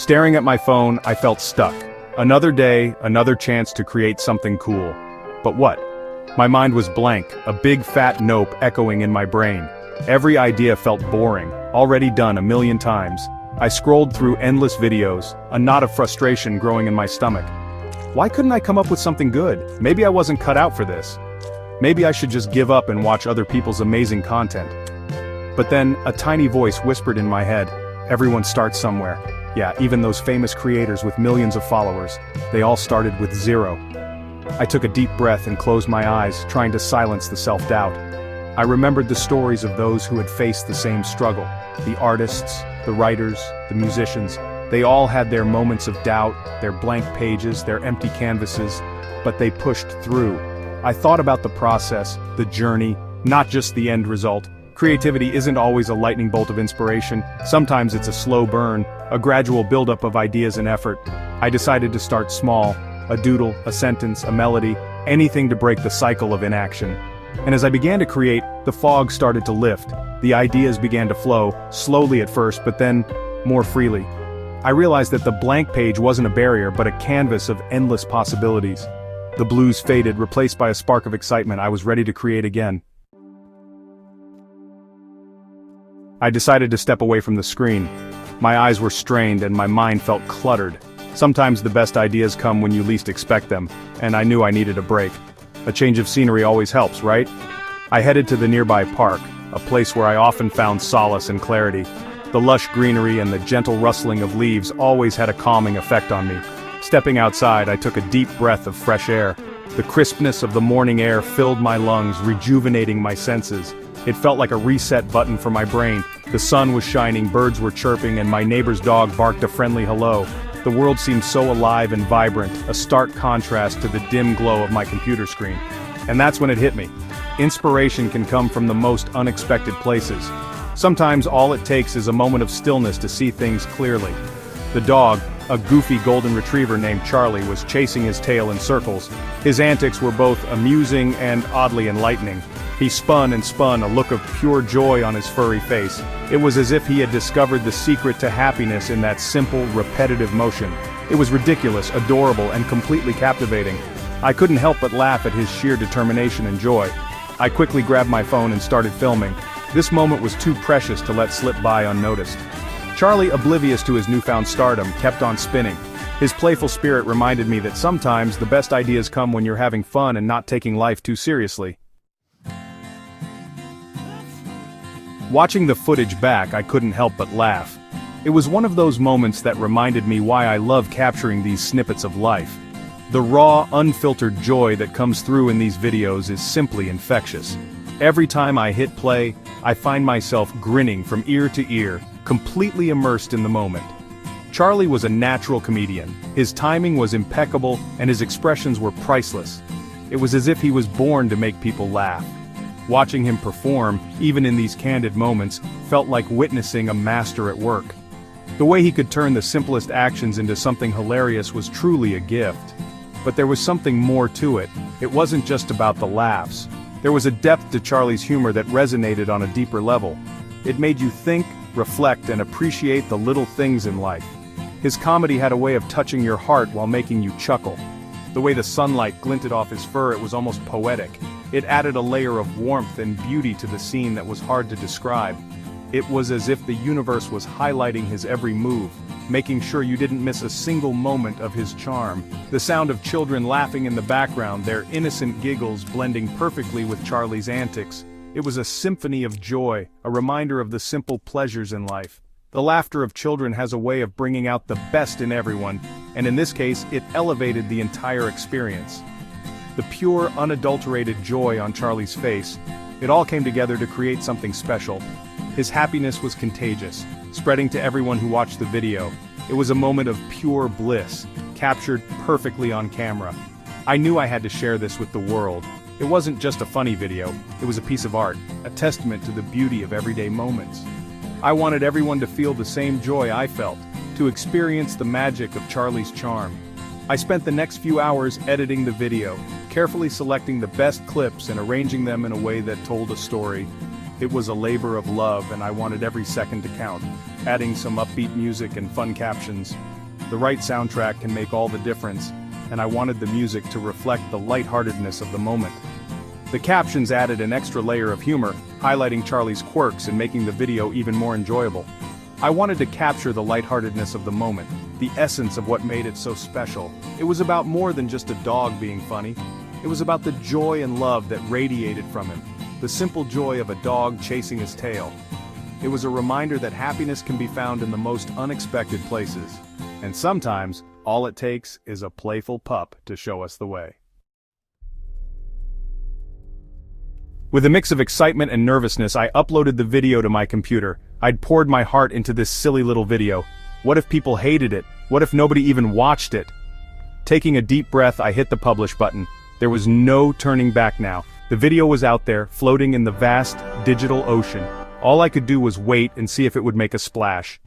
Staring at my phone, I felt stuck. Another day, another chance to create something cool. But what? My mind was blank, a big fat nope echoing in my brain. Every idea felt boring, already done a million times. I scrolled through endless videos, a knot of frustration growing in my stomach. Why couldn't I come up with something good? Maybe I wasn't cut out for this. Maybe I should just give up and watch other people's amazing content. But then, a tiny voice whispered in my head, everyone starts somewhere. Yeah, even those famous creators with millions of followers, they all started with zero. I took a deep breath and closed my eyes, trying to silence the self-doubt. I remembered the stories of those who had faced the same struggle. The artists, the writers, the musicians, they all had their moments of doubt, their blank pages, their empty canvases, but they pushed through. I thought about the process, the journey, not just the end result. Creativity isn't always a lightning bolt of inspiration. Sometimes it's a slow burn, a gradual buildup of ideas and effort. I decided to start small, a doodle, a sentence, a melody, anything to break the cycle of inaction. And as I began to create, the fog started to lift. The ideas began to flow, slowly at first, but then more freely. I realized that the blank page wasn't a barrier, but a canvas of endless possibilities. The blues faded, replaced by a spark of excitement. I was ready to create again. I decided to step away from the screen. My eyes were strained and my mind felt cluttered. Sometimes the best ideas come when you least expect them, and I knew I needed a break. A change of scenery always helps, right? I headed to the nearby park, a place where I often found solace and clarity. The lush greenery and the gentle rustling of leaves always had a calming effect on me. Stepping outside, I took a deep breath of fresh air. The crispness of the morning air filled my lungs, rejuvenating my senses. It felt like a reset button for my brain. The sun was shining, birds were chirping, and my neighbor's dog barked a friendly hello. The world seemed so alive and vibrant, a stark contrast to the dim glow of my computer screen. And that's when it hit me. Inspiration can come from the most unexpected places. Sometimes all it takes is a moment of stillness to see things clearly. The dog, a goofy golden retriever named Charlie, was chasing his tail in circles. His antics were both amusing and oddly enlightening. He spun and spun, a look of pure joy on his furry face. It was as if he had discovered the secret to happiness in that simple, repetitive motion. It was ridiculous, adorable, and completely captivating. I couldn't help but laugh at his sheer determination and joy. I quickly grabbed my phone and started filming. This moment was too precious to let slip by unnoticed. Charlie, oblivious to his newfound stardom, kept on spinning. His playful spirit reminded me that sometimes the best ideas come when you're having fun and not taking life too seriously. Watching the footage back, I couldn't help but laugh. It was one of those moments that reminded me why I love capturing these snippets of life. The raw, unfiltered joy that comes through in these videos is simply infectious. Every time I hit play, I find myself grinning from ear to ear, completely immersed in the moment. Charlie was a natural comedian. His timing was impeccable, and his expressions were priceless. It was as if he was born to make people laugh. Watching him perform, even in these candid moments, felt like witnessing a master at work. The way he could turn the simplest actions into something hilarious was truly a gift. But there was something more to it. It wasn't just about the laughs. There was a depth to Charlie's humor that resonated on a deeper level. It made you think, reflect, and appreciate the little things in life. His comedy had a way of touching your heart while making you chuckle. The way the sunlight glinted off his fur, it was almost poetic. It added a layer of warmth and beauty to the scene that was hard to describe. It was as if the universe was highlighting his every move, making sure you didn't miss a single moment of his charm. The sound of children laughing in the background, their innocent giggles blending perfectly with Charlie's antics. It was a symphony of joy, a reminder of the simple pleasures in life. The laughter of children has a way of bringing out the best in everyone, and in this case, it elevated the entire experience. The pure, unadulterated joy on Charlie's face, it all came together to create something special. His happiness was contagious, spreading to everyone who watched the video. It was a moment of pure bliss, captured perfectly on camera. I knew I had to share this with the world. It wasn't just a funny video, it was a piece of art, a testament to the beauty of everyday moments. I wanted everyone to feel the same joy I felt, to experience the magic of Charlie's charm. I spent the next few hours editing the video, carefully selecting the best clips and arranging them in a way that told a story. It was a labor of love and I wanted every second to count, adding some upbeat music and fun captions. The right soundtrack can make all the difference, and I wanted the music to reflect the lightheartedness of the moment. The captions added an extra layer of humor, highlighting Charlie's quirks and making the video even more enjoyable. I wanted to capture the lightheartedness of the moment, the essence of what made it so special. It was about more than just a dog being funny. It was about the joy and love that radiated from him, the simple joy of a dog chasing his tail. It was a reminder that happiness can be found in the most unexpected places. And sometimes, all it takes is a playful pup to show us the way. With a mix of excitement and nervousness, I uploaded the video to my computer. I'd poured my heart into this silly little video. What if people hated it? What if nobody even watched it? Taking a deep breath, I hit the publish button. There was no turning back now. The video was out there, floating in the vast, digital ocean. All I could do was wait and see if it would make a splash.